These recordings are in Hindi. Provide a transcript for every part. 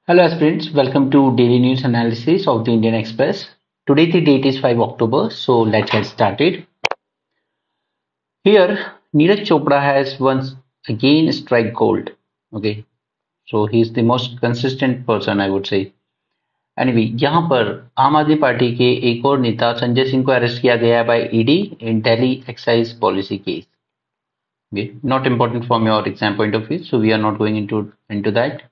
Hello aspirants, welcome to daily news analysis of the Indian Express. Today the date is 5 October, so let's get started. Here, Neeraj Chopra has once again strike gold. Okay, so he is the most consistent person I would say. Anyway, यहाँ पर आम आदमी पार्टी के एक और नेता संजय सिंह को अरेस्ट किया गया है by ED in Delhi excise policy case. Okay, not important from your exam point of view, so we are not going into that.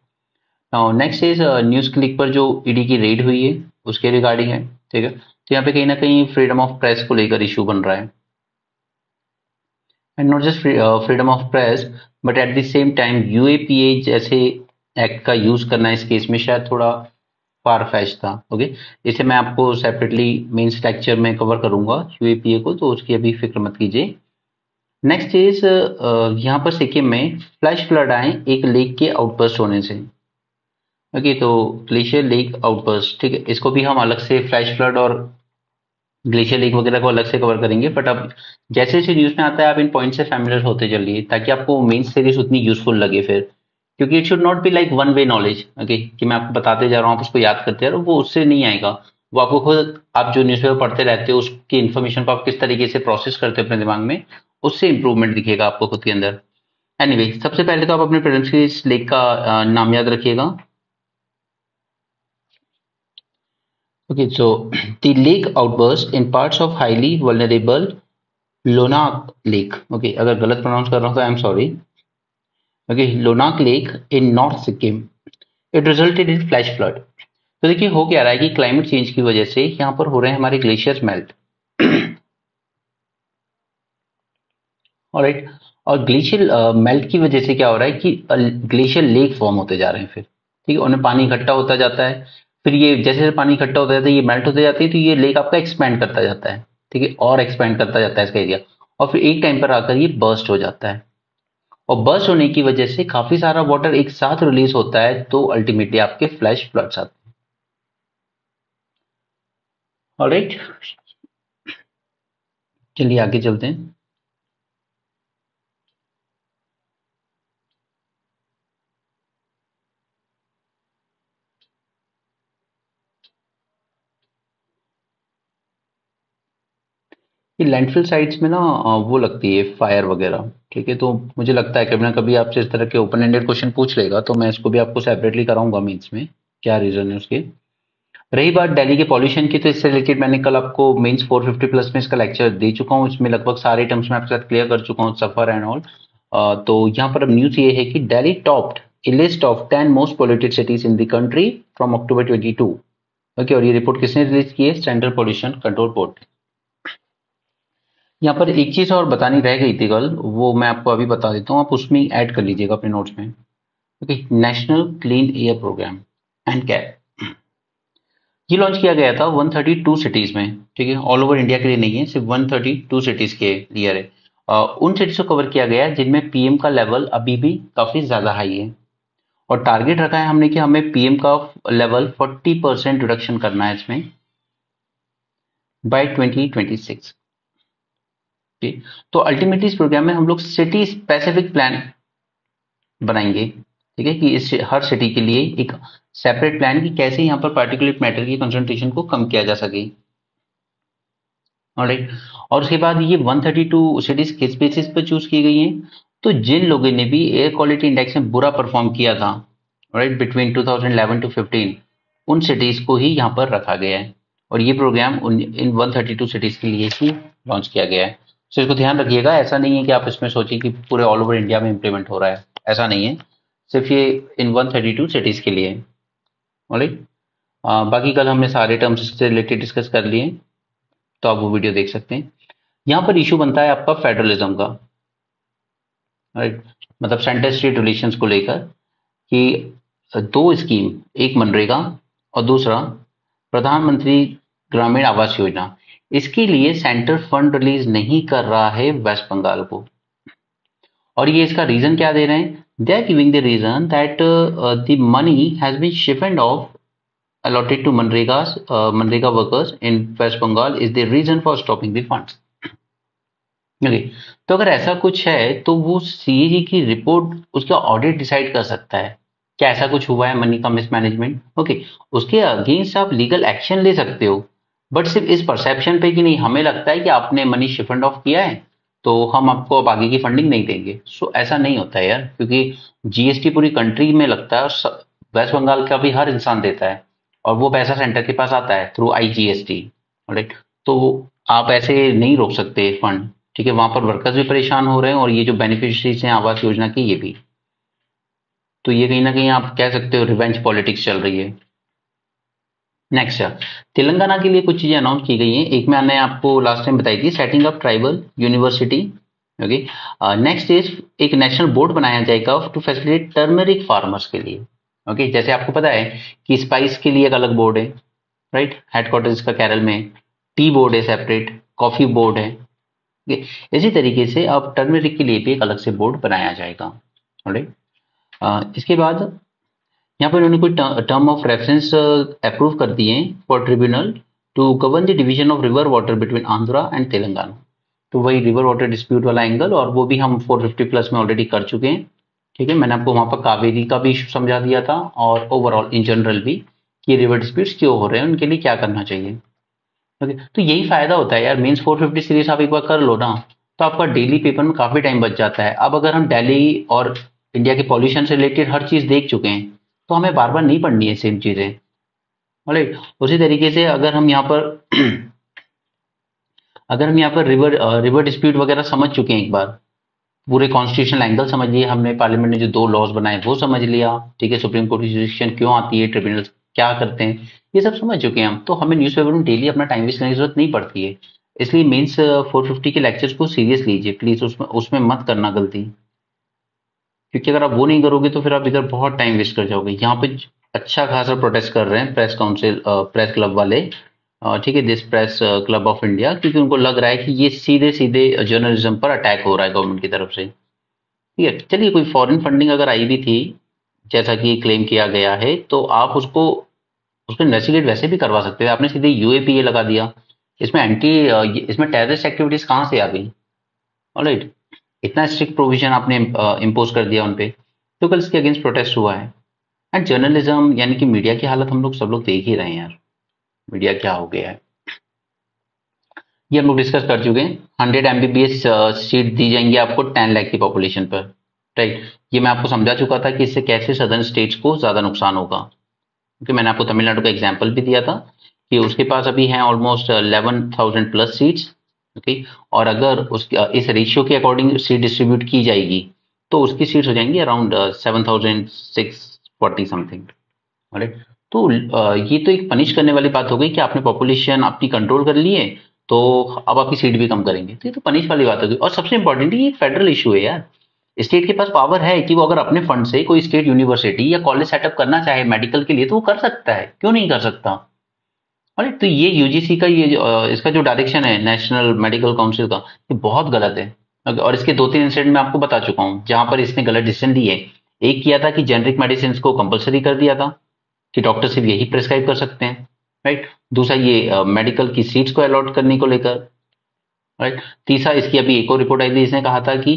Next is news click पर जो ईडी की रेड हुई है उसके रिगार्डिंग है। ठीक है, तो यहाँ पे कहीं ना कहीं फ्रीडम ऑफ प्रेस को लेकर इशू बन रहा है and not just freedom of press but at the same time UAPA जैसे एक्ट का यूज करना इस केस में शायद थोड़ा फार फैच था। ओके, इसे मैं आपको सेपरेटली मेंस लेक्चर में कवर करूंगा यूएपीए को, तो उसकी अभी फिक्र मत कीजिए। नेक्स्ट इज यहाँ पर सिक्किम में फ्लैश फ्लड आए एक लेक के आउटबर्स्ट होने से। ओके, तो ग्लेशियर लेक आउटबर्स्ट, ठीक है, इसको भी हम अलग से फ्लैश फ्लड और ग्लेशियर लेक वगैरह को अलग से कवर करेंगे, बट अब जैसे जैसे न्यूज में आता है आप इन पॉइंट से फैमिलियर होते चलिए ताकि आपको मेन सीरीज उतनी यूजफुल लगे फिर, क्योंकि it should not be like one way knowledge. Okay, कि मैं आपको बताते जा रहा हूँ आप उसको याद करते जा रहे हो, वो उससे नहीं आएगा। वो आपको खुद, आप जो न्यूज़पेपर पढ़ते रहते हो उसकी इन्फॉर्मेशन को आप किस तरीके से प्रोसेस करते हो अपने दिमाग में, उससे इंप्रूवमेंट दिखेगा आपको खुद के अंदर। एनीवे, सबसे पहले तो आप अपने पेरेंट्स के इस लेक का नाम याद रखिएगा। Okay, so the lake outburst in parts of highly vulnerable Lonak Lake. Okay, अगर गलत प्रोनाउंस कर रहा हूँ तो I am sorry. Okay, Lhonak lake in north Sikkim, it resulted in flash flood. तो देखिए हो क्या रहा है कि क्लाइमेट चेंज की वजह से यहाँ पर हो रहे हैं हमारे ग्लेशियर्स मेल्ट। ऑलराइट, और ग्लेशियर मेल्ट की वजह से क्या हो रहा है कि ग्लेशियर लेक फॉर्म होते जा रहे हैं फिर। ठीक है, उनमें पानी इकट्ठा होता जाता है, फिर ये जैसे जैसे पानी इकट्ठा होता जाता है ये मेल्ट होते जाते हैं, तो ये लेक आपका एक्सपैंड करता जाता है। ठीक है, और एक्सपैंड करता जाता है इसका एरिया, और फिर एक टाइम पर आकर ये बर्स्ट हो जाता है, और बर्स्ट होने की वजह से काफी सारा वाटर एक साथ रिलीज होता है, तो अल्टीमेटली आपके फ्लैश फ्लड्स आते हैं। ऑलराइट, चलिए आगे चलते हैं। ये लैंडफिल साइट्स में ना वो लगती है फायर वगैरह। ठीक है, तो मुझे लगता है कभी ना कभी आपसे इस तरह के ओपन एंडेड क्वेश्चन पूछ लेगा, तो मैं इसको भी आपको सेपरेटली कराऊंगा मीन्स में क्या रीजन है उसके। रही बात दिल्ली के पॉल्यूशन की, तो इससे रिलेटेड मैंने कल आपको मेंस 450 प्लस में इसका लेक्चर दे चुका हूँ, इसमें लगभग सारे टर्म्स में आपके साथ क्लियर कर चुका हूँ, सफर एंड ऑल। तो यहाँ पर अब न्यूज ये है कि Delhi topped A list of 10 most polluted cities in the country from October 22। Okay, और ये रिपोर्ट किसने रिलीज की है? Central pollution control board. यहाँ पर एक चीज और बतानी रह गई थी कल, वो मैं आपको अभी बता देता हूँ, आप उसमें ऐड कर लीजिएगा अपने नोट्स में। Okay, national clean air programme and CAP, ये लॉन्च किया गया था 132 सिटीज में। ठीक है, ऑल ओवर इंडिया के लिए नहीं है, सिर्फ 132 सिटीज के लिए है। उन सिटीज को कवर किया गया है जिनमें पीएम का लेवल अभी भी काफी ज्यादा हाई है, और टारगेट रखा है हमने कि हमें पीएम का लेवल 40% रिडक्शन करना है इसमें बाय 2026। ठीक, तो अल्टीमेटली इस प्रोग्राम में हम लोग सिटी स्पेसिफिक प्लान बनाएंगे। ठीक है, कि इस हर सिटी के लिए एक सेपरेट प्लान कि कैसे यहाँ पर पार्टिकुलर मैटर की कंसंट्रेशन को कम किया जा सके। ऑलराइट, और उसके बाद ये 132 सिटीज किस बेसिस पर चूज की गई हैं? तो जिन लोगों ने भी एयर क्वालिटी इंडेक्स में बुरा परफॉर्म किया था, राइट, बिटवीन 2011 टू 15, उन सिटीज को ही यहाँ पर रखा गया है, और ये प्रोग्राम इन 132 सिटीज के लिए ही लॉन्च किया गया है। तो इसको ध्यान रखिएगा, ऐसा नहीं है कि आप इसमें सोचिए कि पूरे ऑल ओवर इंडिया में इंप्लीमेंट हो रहा है, ऐसा नहीं है, सिर्फ ये इन 132 सिटीज के लिए। ऑलराइट, बाकी कल हमने सारे टर्म्स से रिलेटेड डिस्कस कर लिए, तो आप वो वीडियो देख सकते हैं। यहाँ पर इशू बनता है आपका फेडरलिज्म का, राइट, मतलब सेंटर स्टेट रिलेशंस को लेकर, कि दो स्कीम, एक मनरेगा और दूसरा प्रधानमंत्री ग्रामीण आवास योजना, इसके लिए सेंटर फंड रिलीज नहीं कर रहा है वेस्ट बंगाल को। और ये इसका रीजन क्या दे रहे हैं? They are giving the reason that the money has been shifted of allotted to Manrega workers in West Bengal is the reason for stopping the funds. Okay, तो अगर ऐसा कुछ है तो वो सीएजी की रिपोर्ट उसका ऑडिट डिसाइड कर सकता है क्या ऐसा कुछ हुआ है मनी का मिसमैनेजमेंट, ओके, उसके अगेंस्ट आप लीगल एक्शन ले सकते हो, बट सिर्फ इस परसेप्शन पे कि नहीं हमें लगता है कि आपने मनी शिफंड ऑफ किया है तो हम आपको अब आगे की फंडिंग नहीं देंगे। सो ऐसा नहीं होता है यार, क्योंकि जीएसटी पूरी कंट्री में लगता है और वेस्ट बंगाल का भी हर इंसान देता है और वो पैसा सेंटर के पास आता है थ्रू आईजीएसटी, राइट। तो आप ऐसे नहीं रोक सकते फंड, ठीक है, वहां पर वर्कर्स भी परेशान हो रहे हैं और ये जो बेनिफिशियरीज हैं आवास योजना की ये भी। तो ये कहीं ना कहीं आप कह सकते हो रिवेंज पॉलिटिक्स चल रही है। नेक्स्ट है तेलंगाना के लिए कुछ चीजें अनाउंस की गई हैं। एक मैंने आपको लास्ट टाइम बताई थी, setting up tribal university, okay. Next is एक नेशनल बोर्ड बनाया जाएगा टू फैसिलिटेट टर्मरिक फार्मर्स के लिए, ओके। जैसे आपको पता है कि स्पाइस के लिए एक अलग बोर्ड है, राइट, हेडक्वार्टर इसका केरल में, टी बोर्ड है सेपरेट, कॉफी बोर्ड है, okay? इसी तरीके से अब टर्मरिक के लिए भी एक अलग से बोर्ड बनाया जाएगा, राइट। इसके बाद यहाँ पर उन्होंने कोई टर्म ऑफ रेफरेंस अप्रूव कर दिए हैं for tribunal to govern the division of river water between Andhra and Telangana. तो वही रिवर वाटर डिस्प्यूट वाला एंगल, और वो भी हम 450 प्लस में ऑलरेडी कर चुके हैं, ठीक है। मैंने आपको वहां पर कावेरी का भी इशू समझा दिया था और ओवरऑल इन जनरल भी कि रिवर डिस्प्यूट्स क्यों हो रहे हैं, उनके लिए क्या करना चाहिए, ओके। तो यही फायदा होता है यार, मीन्स 450 सीरीज आप एक बार कर लो ना तो आपका डेली पेपर में काफी टाइम बच जाता है। अब अगर हम दिल्ली और इंडिया के पॉल्यूशन से रिलेटेड हर चीज देख चुके हैं तो हमें बार बार नहीं पढ़नी है सेम चीजें, राइट। उसी तरीके से अगर हम यहाँ पर अगर हम यहाँ पर रिवर डिस्प्यूट वगैरह समझ चुके हैं एक बार, पूरे कॉन्स्टिट्यूशनल एंगल समझ लिए हमने, पार्लियामेंट ने जो 2 लॉज बनाए वो समझ लिया, ठीक है, सुप्रीम कोर्ट की जुरिस्डिक्शन क्यों आती है, ट्रिब्यूनल क्या करते हैं, ये सब समझ चुके हैं हम, तो हमें न्यूज़पेपर में डेली अपना टाइम वेस्ट करने की जरूरत नहीं पड़ती है। इसलिए मेंस 450 के लेक्चर्स को सीरियस लीजिए प्लीज, उसमें उसमें मत करना गलती, क्योंकि अगर आप वो नहीं करोगे तो फिर आप इधर बहुत टाइम वेस्ट कर जाओगे। यहाँ पे अच्छा खासा प्रोटेस्ट कर रहे हैं प्रेस काउंसिल, प्रेस क्लब वाले, ठीक है, this press club of India, क्योंकि उनको लग रहा है कि ये सीधे सीधे जर्नलिज्म पर अटैक हो रहा है गवर्नमेंट की तरफ से, ठीक है। चलिए, कोई फॉरेन फंडिंग अगर आई भी थी जैसा कि क्लेम किया गया है तो आप उसको उसको इन्वेस्टिगेट वैसे भी करवा सकते थे, आपने सीधे यूएपीए लगा दिया, इसमें इसमें टेररिस्ट एक्टिविटीज कहाँ से आ गई, ऑलराइट। इतना स्ट्रिक्ट प्रोविजन आपने इम्पोज कर दिया उनपे, तो कल इसके अगेंस्ट प्रोटेस्ट हुआ है। एंड जर्नलिज्म यानी कि मीडिया की हालत हम लोग सब लोग देख ही रहे हैं यार, मीडिया क्या हो गया है, ये हम लोग डिस्कस कर चुके हैं। 100 एमबीबीएस सीट दी जाएंगी आपको 10 लाख की पॉपुलेशन पर, राइट। ये मैं आपको समझा चुका था कि इससे कैसे सदर्न स्टेट्स को ज्यादा नुकसान होगा, क्योंकि मैंने आपको तमिलनाडु का एग्जाम्पल भी दिया था कि उसके पास अभी हैं ऑलमोस्ट 11,000 प्लस सीट्स, ओके। और अगर उस इस रेशियो के अकॉर्डिंग सीट डिस्ट्रीब्यूट की जाएगी तो उसकी सीट्स हो जाएंगी अराउंड 7,640 समथिंग, राइट। तो ये तो एक पनिश करने वाली बात हो गई कि आपने पॉपुलेशन अपनी कंट्रोल कर ली है तो अब आपकी सीट भी कम करेंगे, तो ये तो पनिश वाली बात हो गई। और सबसे इंपॉर्टेंट ये फेडरल इशू है यार, स्टेट के पास पावर है कि वो अगर अपने फंड से कोई स्टेट यूनिवर्सिटी या कॉलेज सेटअप करना चाहे मेडिकल के लिए तो वो कर सकता है, क्यों नहीं कर सकता, अरे। तो ये यूजीसी का ये इसका जो डायरेक्शन है नेशनल मेडिकल काउंसिल का, ये बहुत गलत है, और इसके 2-3 इंसिडेंट मैं आपको बता चुका हूँ जहां पर इसने गलत डिसीजन लिए। एक किया था कि जेनरिक मेडिसिन को कंपलसरी कर दिया था कि डॉक्टर सिर्फ यही प्रेस्क्राइब कर सकते हैं, राइट। दूसरा ये मेडिकल की सीट्स को अलॉट करने को लेकर, राइट। तीसरा इसकी अभी एक और रिपोर्ट आई थी, इसने कहा था कि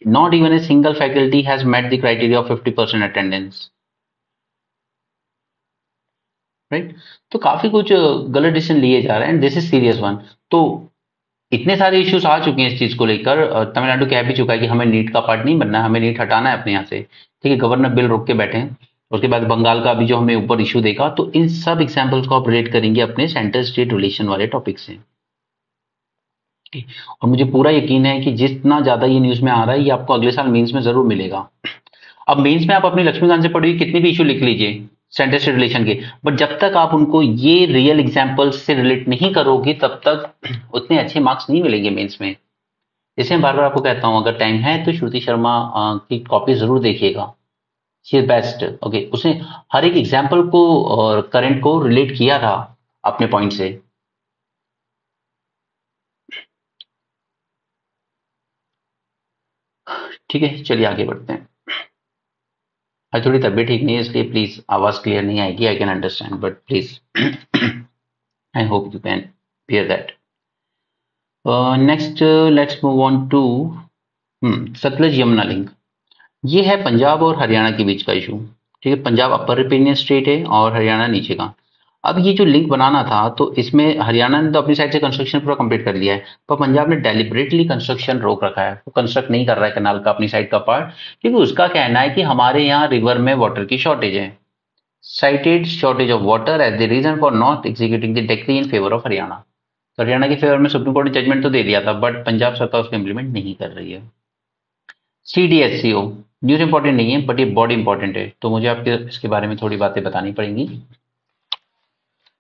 not even a single faculty has met the criteria of 50% attendance, right. तो काफी कुछ गलत डिसीजन लिए जा रहे हैं, दिस इज सीरियस वन। तो इतने सारे इश्यूज आ चुके हैं इस चीज को लेकर, तमिलनाडु कह भी चुका है कि हमें नीट का पार्ट नहीं बनना है, हमें नीट हटाना है अपने यहाँ से, ठीक है, गवर्नर बिल रोक के बैठे हैं। उसके बाद बंगाल का अभी जो हमने ऊपर इशू देखा, तो इन सब एग्जाम्पल्स को आप रिलेट करेंगे अपने सेंटर स्टेट रिलेशन वाले टॉपिक से, और मुझे पूरा यकीन है कि जितना ज्यादा ये न्यूज में आ रहा है ये आपको अगले साल मेंस में जरूर मिलेगा। अब मेंस में आप अपनी लक्ष्मीकांत से पढ़ी हुई कितने भी इशू लिख लीजिए सेंटर स्टेट रिलेशन के, बट जब तक आप उनको ये रियल एग्जाम्पल्स से रिलेट नहीं करोगे तब तक उतने अच्छे मार्क्स नहीं मिलेंगे मेंस में। इसलिए बार बार आपको कहता हूं, अगर टाइम है तो श्रुति शर्मा की कॉपी जरूर देखिएगा, शी इज बेस्ट, ओके। उसने हर एक एग्जाम्पल को और करंट को रिलेट किया था अपने पॉइंट से। ठीक है, चलिए आगे बढ़ते हैं। आज थोड़ी तबीयत ठीक नहीं है इसलिए प्लीज आवाज क्लियर नहीं आएगी, I can understand, but please I hope you can bear that. Next, let's move on to Sutlej Yamuna link. ये है पंजाब और हरियाणा के बीच का इशू, ठीक है, पंजाब अपर रिपेनियन स्टेट है और हरियाणा नीचे का। अब ये जो लिंक बनाना था तो इसमें हरियाणा ने तो अपनी साइड से कंस्ट्रक्शन पूरा कंप्लीट कर लिया है, पर पंजाब ने डेलिबरेटली कंस्ट्रक्शन रोक रखा है, वो कंस्ट्रक्ट नहीं कर रहा है कनाल का अपनी साइड का पार्ट, क्योंकि उसका कहना है कि हमारे यहाँ रिवर में वाटर की शॉर्टेज है। Cited shortage of water as the reason for not executing the decree in favour of Haryana. तो हरियाणा के फेवर में सुप्रीम कोर्ट ने जजमेंट तो दे दिया था, बट पंजाब सरकार उसको इम्प्लीमेंट नहीं कर रही है। CDSCO न्यूज इंपॉर्टेंट नहीं है, बट ये बॉडी इंपॉर्टेंट है, तो मुझे आपके इसके बारे में थोड़ी बातें बतानी पड़ेंगी।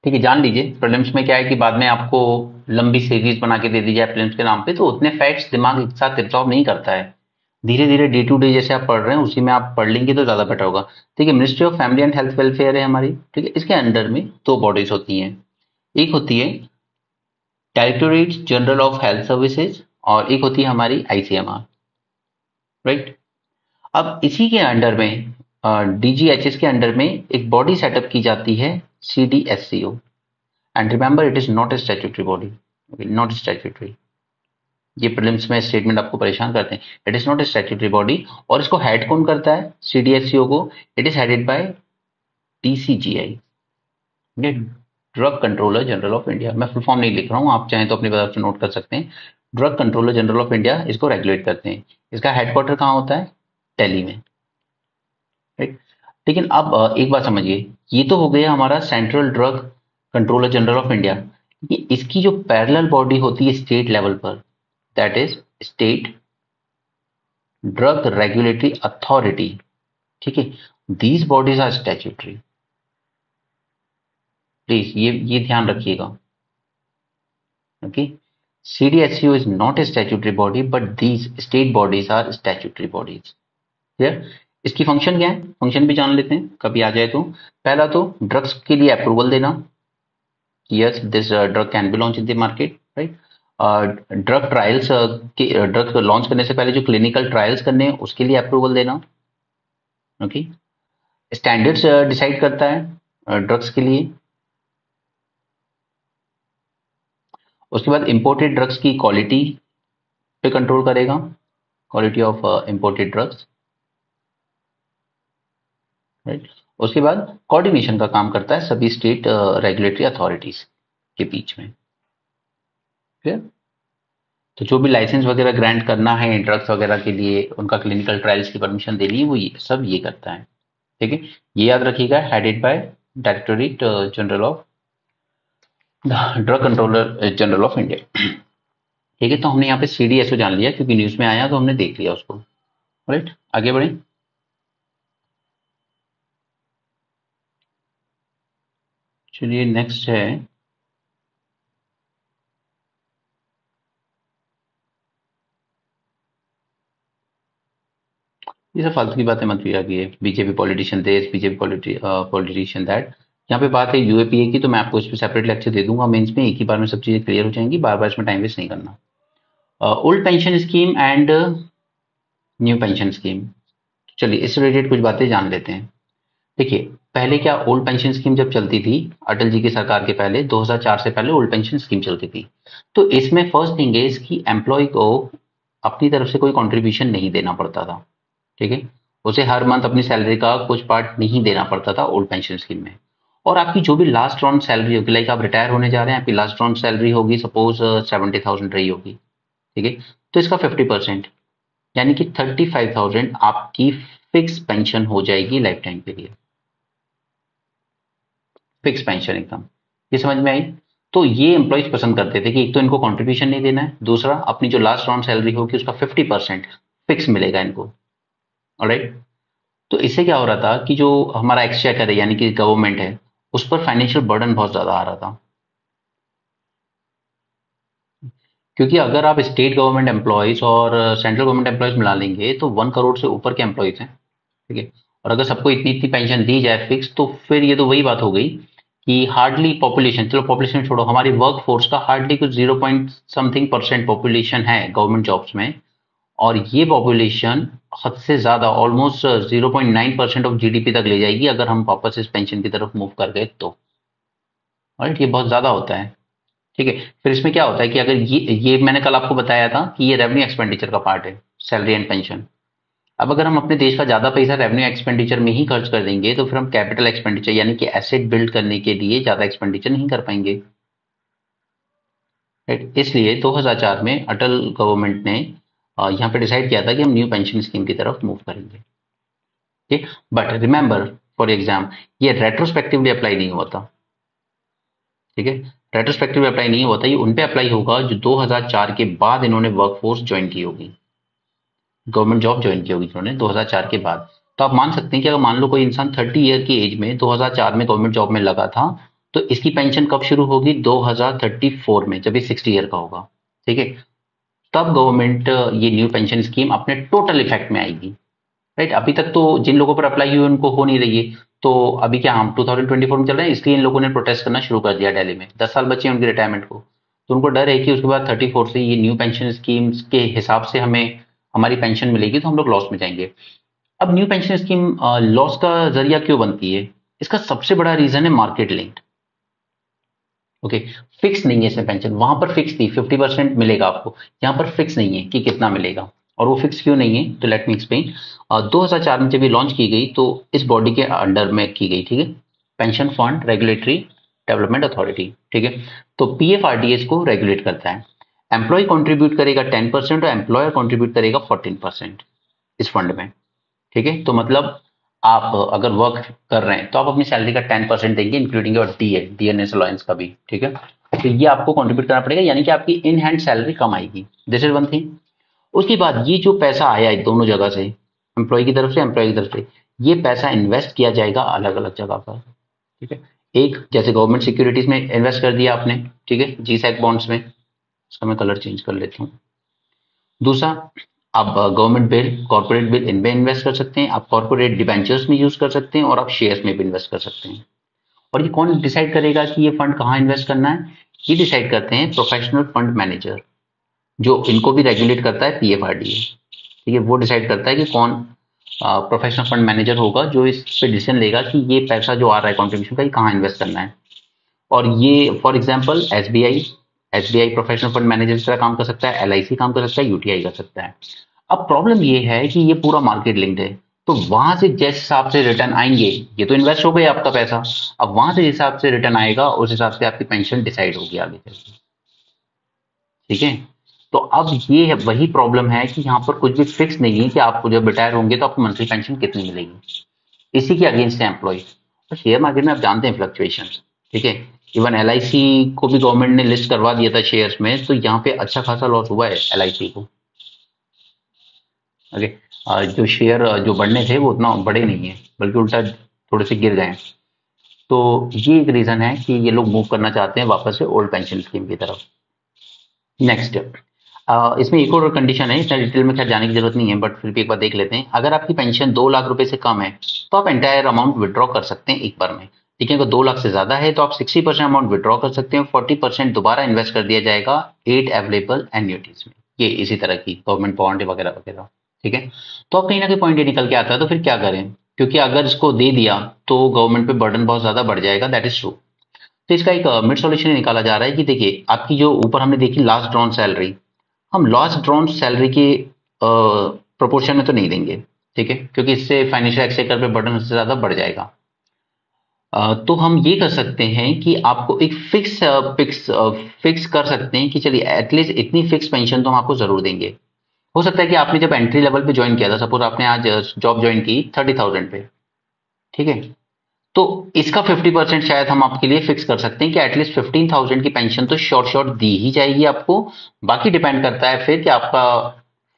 ठीक है, जान लीजिए प्रीलिम्स में क्या है कि बाद में आपको लंबी सीरीज बना के दे दी जाए प्रीलिम्स के नाम पे, तो उतने फैक्ट्स दिमाग एक साथ एब्जॉर्ब नहीं करता है। धीरे धीरे डे टू डे जैसे आप पढ़ रहे हैं उसी में आप पढ़ लेंगे तो ज्यादा बेटर होगा। ठीक है, ministry of family and health welfare है हमारी। ठीक है, इसके अंडर में दो बॉडीज होती हैं, एक होती है directorate general of health services और एक होती है हमारी ICMR, राइट। अब इसी के अंडर में DGHS के अंडर में एक बॉडी सेटअप की जाती है CDSCO, and remember it is not a statutory body, not statutory. ये प्रीलिम्स में स्टेटमेंट आपको परेशान करते हैं, it is not a statutory body. और इसको हेड कौन करता है CDSCO को? It is headed by DCGI, drug controller general of India. मैं फुल फॉर्म नहीं लिख रहा हूँ, आप चाहें तो अपनी तरफ से नोट कर सकते हैं। Drug controller general of India इसको रेगुलेट करते हैं। इसका हेडक्वार्टर कहाँ होता है? दिल्ली में, राइट। लेकिन अब एक बात समझिए, ये तो हो गया हमारा central drug controller general of India. ये इसकी जो पैरेलल बॉडी होती है स्टेट लेवल पर, that is state drug regulatory authority. ठीक है, these bodies are statutory, please ये ध्यान रखिएगा। Okay, CDSCO is not a statutory body, but these state bodies are statutory bodies. Clear? इसकी फंक्शन क्या है? फंक्शन भी जान लेते हैं कभी आ जाए तो। पहला तो ड्रग्स के लिए अप्रूवल देना, yes this drug can be launch in the market, right. Drug trials के ड्रग लॉन्च करने से पहले जो क्लिनिकल ट्रायल्स करने हैं उसके लिए अप्रूवल देना। ओके, स्टैंडर्ड्स डिसाइड करता है ड्रग्स के लिए। उसके बाद इंपोर्टेड ड्रग्स की क्वालिटी पे कंट्रोल करेगा, quality of imported drugs, right. उसके बाद कोऑर्डिनेशन का काम करता है सभी स्टेट रेगुलेटरी अथॉरिटीज के बीच में। क्लियर? तो जो भी लाइसेंस वगैरह ग्रांट करना है ड्रग्स वगैरह के लिए, उनका क्लिनिकल ट्रायल्स की परमिशन देनी है, वो ये सब ये करता है। ठीक है, ये याद रखिएगा, headed by directorate general of drug controller general of India. ठीक है, तो हमने यहाँ पे CDSO जान लिया क्योंकि न्यूज में आया तो हमने देख लिया उसको, राइट। आगे बढ़े। चलिए नेक्स्ट है ये सब फालतू की बातें मत किया कीजिए, BJP politician this, BJP politician that. यहाँ पे बात है UAPA की, तो मैं आपको इस पर सेपरेट लेक्चर दे दूंगा मेंस में, एक ही बार में सब चीजें क्लियर हो जाएंगी, बार बार इसमें टाइम वेस्ट नहीं करना। Old pension scheme and new pension scheme, चलिए इससे रिलेटेड कुछ बातें जान लेते हैं। देखिए, पहले क्या ओल्ड पेंशन स्कीम जब चलती थी अटल जी की सरकार के पहले, 2004 से पहले ओल्ड पेंशन स्कीम चलती थी, तो इसमें फर्स्ट थिंग है इसकी एम्प्लॉय को अपनी तरफ से कोई कंट्रीब्यूशन नहीं देना पड़ता था। ठीक है, उसे हर मंथ अपनी सैलरी का कुछ पार्ट नहीं देना पड़ता था ओल्ड पेंशन स्कीम में। और आपकी जो भी लास्ट राउंड सैलरी होगी, लाइक आप रिटायर होने जा रहे हैं, आपकी लास्ट राउंड सैलरी होगी सपोज 70,000 रही होगी, ठीक है, तो इसका 50% यानी कि 35,000 आपकी फिक्स पेंशन हो जाएगी लाइफ टाइम के लिए, फिक्स पेंशन एकदम। ये समझ में आई? तो ये एम्प्लॉयज पसंद करते थे कि एक तो इनको कंट्रीब्यूशन नहीं देना है, दूसरा अपनी जो लास्ट राउंड सैलरी होगी उसका 50% फिक्स मिलेगा इनको, ऑलराइट। तो इससे क्या हो रहा था कि जो हमारा एक्सचेकर है यानी कि गवर्नमेंट है, उस पर फाइनेंशियल बर्डन बहुत ज्यादा आ रहा था। क्योंकि अगर आप स्टेट गवर्नमेंट एम्प्लॉयज और सेंट्रल गवर्नमेंट एम्प्लॉयज मिला लेंगे तो 1 करोड़ से ऊपर के एम्प्लॉयज हैं, ठीक है। और अगर सबको इतनी इतनी पेंशन दी जाए फिक्स, तो फिर ये तो वही बात हो गई कि हार्डली पॉपुलेशन, चलो पॉपुलेशन छोड़ो, हमारी वर्क फोर्स का हार्डली कुछ 0 पॉइंट समथिंग परसेंट पॉपुलेशन है गवर्नमेंट जॉब्स में, और ये पॉपुलेशन हद से ज्यादा ऑलमोस्ट 0.9% ऑफ GDP तक ले जाएगी अगर हम वापस इस पेंशन की तरफ मूव कर गए तो, राइट। ये बहुत ज्यादा होता है, ठीक है। फिर इसमें क्या होता है कि अगर ये मैंने कल आपको बताया था कि ये रेवेन्यू एक्सपेंडिचर का पार्ट है, सैलरी एंड पेंशन। अब अगर हम अपने देश का ज्यादा पैसा रेवेन्यू एक्सपेंडिचर में ही खर्च कर देंगे तो फिर हम कैपिटल एक्सपेंडिचर यानी कि एसेट बिल्ड करने के लिए ज्यादा एक्सपेंडिचर नहीं कर पाएंगे, राइट। इसलिए 2004 में अटल गवर्नमेंट ने यहाँ पे डिसाइड किया था कि हम न्यू पेंशन स्कीम की तरफ मूव करेंगे, ठीक। बट रिमेंबर फॉर एग्जाम, ये रेट्रोस्पेक्टिवली अप्लाई नहीं होता, ठीक है। रेट्रोस्पेक्टिवली अप्लाई नहीं होता, ये उन पे अप्लाई होगा जो 2004 के बाद इन्होंने वर्कफोर्स ज्वाइन की होगी, गवर्नमेंट जॉब ज्वाइन की होगी जिन्होंने 2004 के बाद। तो आप मान सकते हैं कि अगर मान लो कोई इंसान 30 ईयर की एज में 2004 में गवर्नमेंट जॉब में लगा था, तो इसकी पेंशन कब शुरू होगी? 2034 में, जब ये 60 ईयर का होगा, ठीक है। तब गवर्नमेंट ये न्यू पेंशन स्कीम अपने टोटल इफेक्ट में आएगी, राइट। अभी तक तो जिन लोगों पर अप्लाई हुई उनको हो नहीं रही है, तो अभी क्या हम 2024 में चल रहे हैं, इसलिए इन लोगों ने प्रोटेस्ट करना शुरू कर दिया दिल्ली में। 10 साल बचे हैं उनके रिटायरमेंट को, तो उनको डर है कि उसके बाद 34 से ये न्यू पेंशन स्कीम्स के हिसाब से हमें हमारी पेंशन मिलेगी तो हम लोग लॉस में जाएंगे। अब न्यू पेंशन स्कीम लॉस का जरिया क्यों बनती है? इसका सबसे बड़ा रीजन है मार्केट लिंक्ड, ओके। फिक्स नहीं है इसमें पेंशन, वहां पर फिक्स थी 50% मिलेगा आपको, यहाँ पर फिक्स नहीं है कि कितना मिलेगा। और वो फिक्स क्यों नहीं है तो लेट मी एक्सप्लेन। 2004 में जब ये लॉन्च की गई तो इस बॉडी के अंडर में की गई, ठीक है, pension fund regulatory development authority, ठीक है। तो पीएफआरडीएस को रेगुलेट करता है। एम्प्लॉय कंट्रीब्यूट करेगा 10% और एम्प्लॉयर कंट्रीब्यूट करेगा 14% इस फंड में, ठीक है। तो मतलब आप अगर वर्क कर रहे हैं तो आप अपनी सैलरी का 10% देंगे, इंक्लूडिंग योर डीएनएस अलाउंस का भी, ठीक है। तो ये आपको कंट्रीब्यूट करना पड़ेगा, यानी कि आपकी इन हैंड सैलरी कम आएगी। This is one thing. उसके बाद ये जो पैसा आया है दोनों जगह से, एम्प्लॉय की तरफ से एम्प्लॉय की तरफ से, ये पैसा इन्वेस्ट किया जाएगा अलग अलग जगह पर, ठीक है। एक जैसे गवर्नमेंट सिक्योरिटीज में इन्वेस्ट कर दिया आपने, ठीक है, जीसैक बॉन्ड्स में, इसका मैं कलर चेंज कर लेता हूँ। दूसरा, आप गवर्नमेंट बिल, कॉर्पोरेट बिल, इनमें इन्वेस्ट कर सकते हैं, आप कॉर्पोरेट डिबेंचर्स में यूज कर सकते हैं, और आप शेयर्स में भी इन्वेस्ट कर सकते हैं। और ये कौन डिसाइड करेगा कि ये फंड कहाँ इन्वेस्ट करना है? ये डिसाइड करते हैं प्रोफेशनल फंड मैनेजर, जो इनको भी रेगुलेट करता है पीएफआरडीए, ठीक है। वो डिसाइड करता है कि कौन प्रोफेशनल फंड मैनेजर होगा जो इस पे डिसीजन लेगा कि ये पैसा जो आ रहा है कॉन्ट्रीब्यूशन का, ये कहाँ इन्वेस्ट करना है। और ये for example SBI professional fund manager की तरह काम कर सकता है, एलआईसी काम कर सकता है, यूटीआई कर सकता है। अब प्रॉब्लम ये है कि ये पूरा मार्केट लिंक्ड है, तो वहां से जिस हिसाब से रिटर्न आएंगे, ये तो इन्वेस्ट हो गया आपका पैसा, अब वहां से जिस हिसाब से रिटर्न आएगा उस हिसाब से आपकी पेंशन डिसाइड होगी आगे चल के, ठीक है। तो अब ये है वही प्रॉब्लम है कि यहाँ पर कुछ भी फिक्स नहीं है कि आपको जब रिटायर होंगे तो आपको मंथली पेंशन कितनी मिलेगी। इसी के अगेंस्ट है एम्प्लॉय। और शेयर मार्केट में आप जानते हैं फ्लक्चुएशन, ठीक है। इवन एलआईसी को भी गवर्नमेंट ने लिस्ट करवा दिया था शेयर्स में, तो यहाँ पे अच्छा खासा लॉस हुआ है एलआईसी को, ओके। जो शेयर जो बढ़ने थे वो उतना बड़े नहीं है, बल्कि उल्टा थोड़े से गिर गए। तो ये एक रीजन है कि ये लोग मूव करना चाहते हैं वापस से ओल्ड पेंशन स्कीम की तरफ। नेक्स्ट, इसमें एक और कंडीशन है, इतना डिटेल में खैर जाने की जरूरत नहीं है, बट फिर भी एक बार देख लेते हैं। अगर आपकी पेंशन 2 लाख रुपए से कम है तो आप एंटायर अमाउंट विड्रॉ कर सकते हैं एक बार में, ठीक है। अगर 2 लाख से ज्यादा है तो आप 60% अमाउंट विड्रॉ कर सकते हैं, 40% दोबारा इन्वेस्ट कर दिया जाएगा 8 अवेलेबल एन्युटीज में, ये इसी तरह की गवर्नमेंट बॉन्ड वगैरह वगैरह, ठीक है। तो अब कहीं ना कहीं पॉइंट ये निकल के आता है, तो फिर क्या करें, क्योंकि अगर इसको दे दिया तो गवर्नमेंट पे बर्डन बहुत ज्यादा बढ़ जाएगा, दैट इज ट्रू। तो इसका एक मिड सॉल्यूशन निकाला जा रहा है कि देखिए, आपकी जो ऊपर हमने देखी लास्ट ड्रॉन सैलरी, हम लास्ट ड्रॉन सैलरी के प्रोपोर्शन में तो नहीं देंगे, ठीक है, क्योंकि इससे फाइनेंशियल एक्सचेकर पे बर्डन उससे ज्यादा बढ़ जाएगा। तो हम ये कर सकते हैं कि आपको एक फिक्स कर सकते हैं कि चलिए एटलीस्ट इतनी फिक्स पेंशन तो हम आपको जरूर देंगे। हो सकता है कि आपने जब एंट्री लेवल पे ज्वाइन किया था, सपोज आपने आज जॉब ज्वाइन की 30,000 पे, ठीक है, तो इसका 50% शायद हम आपके लिए फिक्स कर सकते हैं कि एटलीस्ट 15,000 की पेंशन तो शॉर्ट दी ही जाएगी आपको। बाकी डिपेंड करता है फिर कि आपका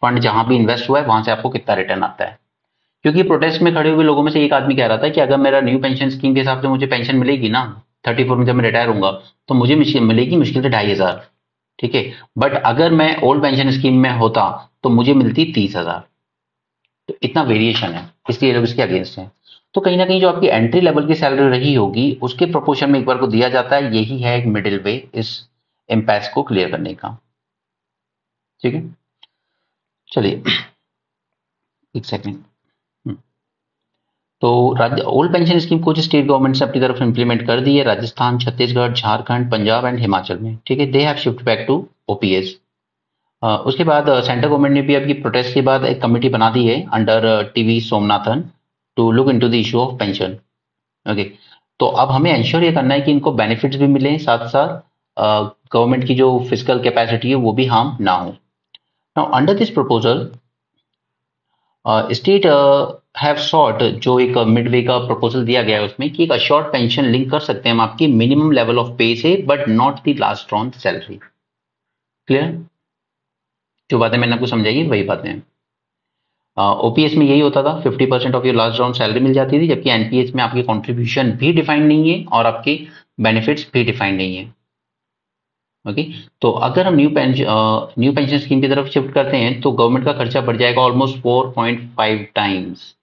फंड जहां भी इन्वेस्ट हुआ है वहां से आपको कितना रिटर्न आता है। क्योंकि प्रोटेस्ट में खड़े हुए लोगों में से एक आदमी कह रहा था कि अगर मेरा न्यू पेंशन स्कीम के हिसाब से मुझे पेंशन मिलेगी ना 34 में जब मैं रिटायर होऊंगा, तो मुझे मिलेगी मुश्किल से 2,500, ठीक है। बट अगर मैं ओल्ड पेंशन स्कीम में होता तो मुझे मिलती 30,000। तो इतना वेरिएशन है, इसलिए लोग इसके अगेंस्ट हैं। तो कहीं ना कहीं जो आपकी एंट्री लेवल की सैलरी रही होगी उसके प्रोपोर्शन में एक बार को दिया जाता है, यही है एक मिडिल वे इस इम्पैक्ट को क्लियर करने का, ठीक है। चलिए एक सेकंड। तो राज्य ओल्ड पेंशन स्कीम कुछ स्टेट गवर्नमेंट से अपनी तरफ इंप्लीमेंट कर दी है, राजस्थान, छत्तीसगढ़, झारखंड, पंजाब एंड हिमाचल में, ठीक है। They have shift back to OPS. उसके बाद सेंट्रल गवर्नमेंट ने भी अभी प्रोटेस्ट के बाद एक कमेटी बना दी है under TV Somanathan to look into the issue of pension. Okay, तो अब हमें इंश्योर ये करना है कि इनको बेनिफिट्स भी मिलें, साथ साथ गवर्नमेंट की जो फिजिकल कैपेसिटी है वो भी हार्म ना हो। Now under this proposal state have short, जो एक मिडवे का प्रपोजल दिया गया है उसमें कि एक अश्योर्ड पेंशन लिंक कर सकते हैं हम आपकी मिनिमम लेवल ऑफ पे से, but not the last on salary. Clear? जो बातें मैंने आपको समझाई वही बातें हैं। ओपीएस में यही होता था, 50% off your last round salary मिल जाती थी, जबकि एनपीएस में आपकी कंट्रीब्यूशन भी डिफाइंड नहीं है और आपके बेनिफिट्स भी डिफाइंड नहीं है। ओके, तो अगर हम न्यू पेंशन स्कीम की तरफ शिफ्ट करते हैं तो गवर्नमेंट का खर्चा बढ़ जाएगा ऑलमोस्ट 4.5 टाइम्स।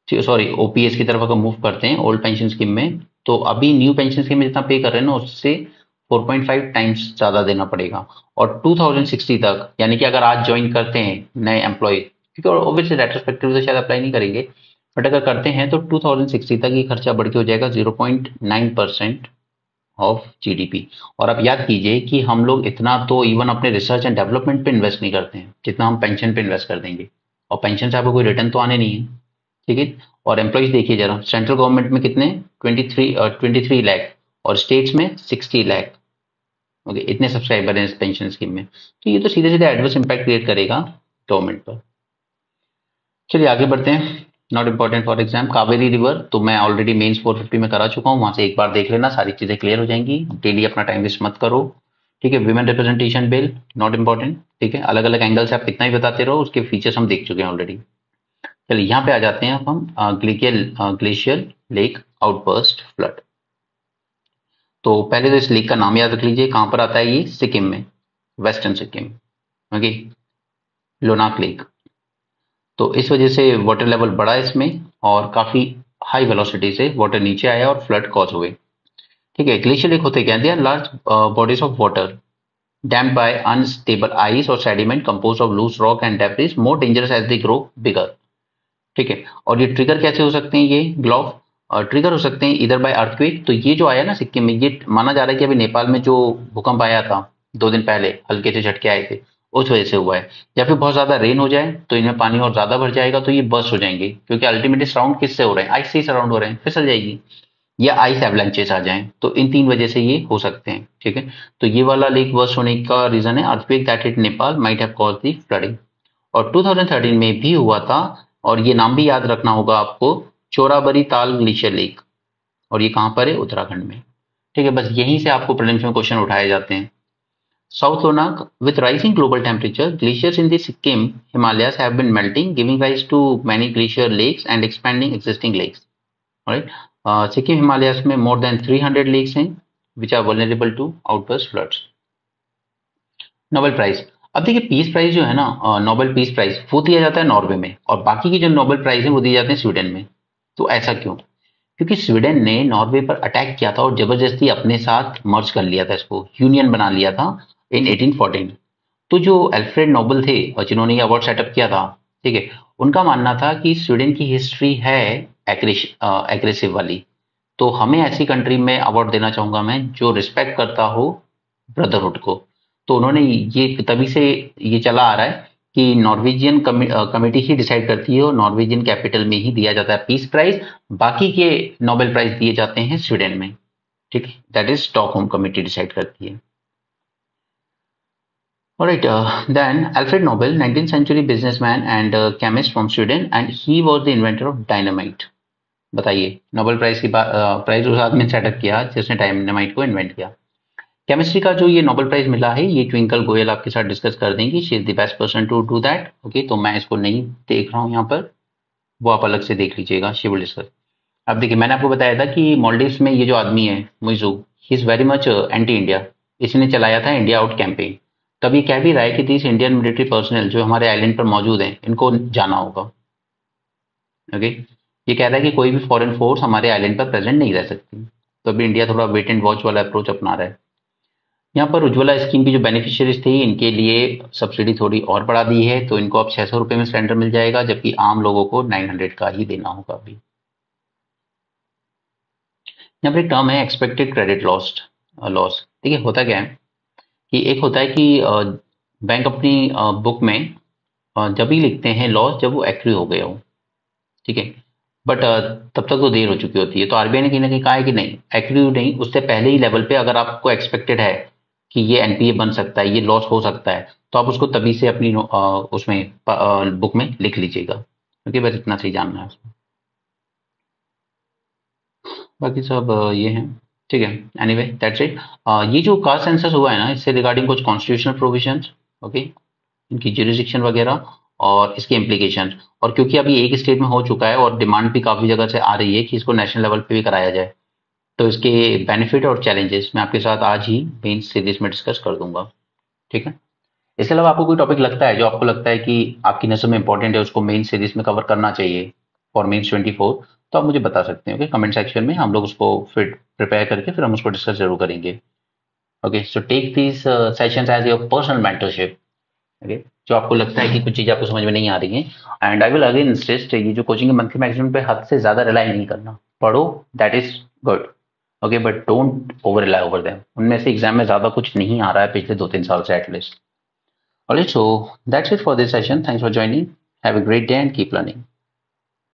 सॉरी, ओपीएस की तरफ अगर मूव करते हैं ओल्ड पेंशन स्कीम में, तो अभी न्यू पेंशन स्कीम में जितना पे कर रहे हैं ना उससे 4.5 टाइम्स ज्यादा देना पड़ेगा। और 2060 तक, यानी कि अगर आज ज्वाइन करते हैं नए एम्प्लॉय, क्योंकि ऑब्वियसली रेट्रोस्पेक्टिव तो शायद अप्लाई नहीं करेंगे, बट अगर करते हैं तो 2060 तक ये खर्चा बढ़ के हो जाएगा 0.9% ऑफ जीडीपी। और आप याद कीजिए कि हम लोग इतना तो इवन अपने रिसर्च एंड डेवलपमेंट पे इन्वेस्ट नहीं करते हैं जितना हम पेंशन पे इन्वेस्ट कर देंगे, और पेंशन से आपको कोई रिटर्न तो आने नहीं है। ठीक है, और एम्प्लॉइज देखिए जरा, सेंट्रल गवर्नमेंट में कितने, 23 लाख, और स्टेट्स में 60 लाख। ओके, इतने सब्सक्राइबर हैं इस पेंशन स्कीम में, तो ये तो सीधे सीधे एडवर्स इम्पैक्ट क्रिएट करेगा गवर्नमेंट पर। चलिए आगे बढ़ते हैं। Not important for exam, Kaveri river तो मैं ऑलरेडी मेंस 450 में करा चुका हूँ, वहां से एक बार देख लेना, सारी चीजें क्लियर हो जाएंगी। डेली अपना टाइम वेस्ट मत करो। ठीक है, women representation bill not important. ठीक है, अलग अलग एंगल से आप कितना भी बताते रहो, उसके फीचर्स हम देख चुके हैं ऑलरेडी। चलिए यहाँ पे आ जाते हैं अब हम ग्लेशियल लेक आउटबर्स्ट फ्लड। तो पहले तो इस लेक का नाम याद रख लीजिए, कहां पर आता है ये, सिक्किम में, western Sikkim. Okay, Lhonak lake. तो इस वजह से वाटर लेवल बढ़ा इसमें, और काफी हाई वेलोसिटी से वाटर नीचे आया और फ्लड कॉज हुए। ठीक है, ग्लेशियर लेक होते क्या, they are large bodies of water dammed by unstable ice और sediment composed of loose rock and debris, more dangerous as they grow bigger. ठीक है, और ये ट्रिगर कैसे हो सकते हैं, ये ग्लोव ट्रिगर हो सकते हैं इधर बाय अर्थक्वेक। तो ये जो आया ना सिक्किम में, ये माना जा रहा है कि अभी नेपाल में जो भूकंप आया था 2 दिन पहले, हल्के से झटके आए थे, उस वजह से हुआ है। या फिर बहुत ज्यादा रेन हो जाए तो इनमें पानी और ज्यादा भर जाएगा तो ये बर्स्ट हो जाएंगे, क्योंकि अल्टीमेटली सराउंड किससे हो रहे हैं, आइस से ही सराउंड हो रहे हैं, फिसल जाएगी। या आइस एवलांचेस आ जाएं, तो इन 3 वजह से ये हो सकते हैं। ठीक है, तो ये वाला लेक बर्स्ट होने का रीजन है earthquake that hit Nepal might have caused the flooding. और 2013 में भी हुआ था, और ये नाम भी याद रखना होगा आपको, चोराबरी ताल ग्लेशियर लेक, और ये कहां पर है, उत्तराखंड में। ठीक है, बस यहीं से आपको प्रीलिम्स में क्वेश्चन उठाए जाते हैं। South Lhonak, with rising global temperature glaciers in the Sikkim Himalayas have been melting, giving rise to many glacier lakes and expanding existing lakes. Right, Sikkim Himalayas में मोर देन 300 लेक्स हैं which are vulnerable to outburst floods. Nobel prize, अब देखिए पीस प्राइज जो है ना, नोबेल पीस प्राइज वो दिया जाता है नॉर्वे में, और बाकी की जो नोबेल प्राइज है वो दिए जाते हैं स्वीडन में। तो ऐसा क्यों? क्योंकि स्वीडन ने नॉर्वे पर अटैक किया था और जबरदस्ती अपने साथ मर्ज कर लिया था, इसको यूनियन बना लिया था इन 1814। तो जो एल्फ्रेड नोबल थे और जिन्होंने ये अवार्ड सेटअप किया था, ठीक है, उनका मानना था कि स्वीडन की हिस्ट्री है एग्रेसिव वाली, तो हमें ऐसी कंट्री में अवार्ड देना चाहूंगा मैं जो रिस्पेक्ट करता हो ब्रदरहुड को। तो उन्होंने ये तभी से ये चला आ रहा है कि नॉर्वेजियन कमेटी ही डिसाइड करती है और नॉर्वेजियन कैपिटल में ही दिया जाता है पीस प्राइज, बाकी के नोबेल प्राइज दिए जाते हैं स्वीडन में। ठीक है, that is Stockholm committee decide करती है। Alright, then Alfred Nobel, 19th century businessman and chemist from Sweden, and he was the inventor of dynamite. बताइए, नोबेल प्राइज की प्राइज उस आदमी ने सेटअप किया जिसने डायनामाइट को इन्वेंट किया। केमिस्ट्री का जो ये नोबेल प्राइज मिला है, ये ट्विंकल गोयल आपके साथ डिस्कस कर देंगी, she is the best person to do that. Okay, तो मैं इसको नहीं देख रहा हूँ यहाँ पर, वो आप अलग से देख लीजिएगा, शी विल डिस्कस। अब देखिए, मैंने आपको बताया था कि मॉलडीव्स में ये जो आदमी है Muizzu, he is very much anti India. इसने चलाया था इंडिया आउट कैंपेन। तब ये कह भी रहा है कि 30 इंडियन मिलिट्री पर्सनल जो हमारे आइलैंड पर मौजूद हैं इनको जाना होगा। ओके, ये कह रहा है कि कोई भी फॉरेन फोर्स हमारे आइलैंड पर प्रेजेंट नहीं रह सकती। तो अभी इंडिया थोड़ा वेट एंड वॉच वाला अप्रोच अपना रहा है। यहाँ पर उज्ज्वला स्कीम की जो बेनिफिशियरीज थी इनके लिए सब्सिडी थोड़ी और बढ़ा दी है, तो इनको अब 600 रुपए में सिलेंडर मिल जाएगा, जबकि आम लोगों को 900 का ही देना होगा अभी। यहाँ पर एक टर्म है एक्सपेक्टेड क्रेडिट लॉस। देखिए होता क्या है कि एक होता है कि बैंक अपनी बुक में जब ही लिखते हैं लॉस जब वो एक्री हो गए हो, ठीक है। बट तब तक तो देर हो चुकी होती है, तो आरबीआई ने कहीं ना कहीं कहा है कि नहीं, एक्री नहीं, उससे पहले ही लेवल पे अगर आपको एक्सपेक्टेड है कि ये एनपीए बन सकता है, ये लॉस हो सकता है, तो आप उसको तभी से अपनी उसमें बुक में लिख लीजिएगा। ओके, बस इतना सही जानना है उसमें, बाकी सब ये है, ठीक है। Anyway that's it. ये जो कास्ट सेंसस हुआ है ना, इससे रिगार्डिंग कुछ कॉन्स्टिट्यूशनल प्रोविजंस, ओके, इनकी जुरिस्डिक्शन वगैरह और इसके इम्प्लीकेशन, और क्योंकि अभी एक स्टेट में हो चुका है और डिमांड भी काफ़ी जगह से आ रही है कि इसको नेशनल लेवल पे भी कराया जाए, तो इसके बेनिफिट और चैलेंजेस मैं आपके साथ आज ही मेन सीरीज में डिस्कस कर दूंगा, ठीक है। इसके अलावा आपको कोई टॉपिक लगता है जो आपको लगता है कि आपकी नज़र में इंपॉर्टेंट है, उसको मेन सीरीज में कवर करना चाहिए फॉर मेन्स 24, तो आप मुझे बता सकते हैं, ओके, कमेंट सेक्शन में हम लोग उसको फिर प्रिपेयर करके फिर हम उसको डिस्कस जरूर करेंगे। Okay, so take this sessions as your personal mentorship, okay. जो आपको लगता है कि कुछ चीज़ आपको समझ में नहीं आ रही है, and I will again insist, ये जो कोचिंग है मंथली मैक्सिमम पे हद से ज़्यादा रिलाई नहीं करना, पढ़ो, that is good, okay, but don't over rely over them, उनमें से एग्जाम में ज़्यादा कुछ नहीं आ रहा है पिछले 2-3 साल से at least. Alright, so that's it for this session. Thanks for joining. Have a great day and keep learning.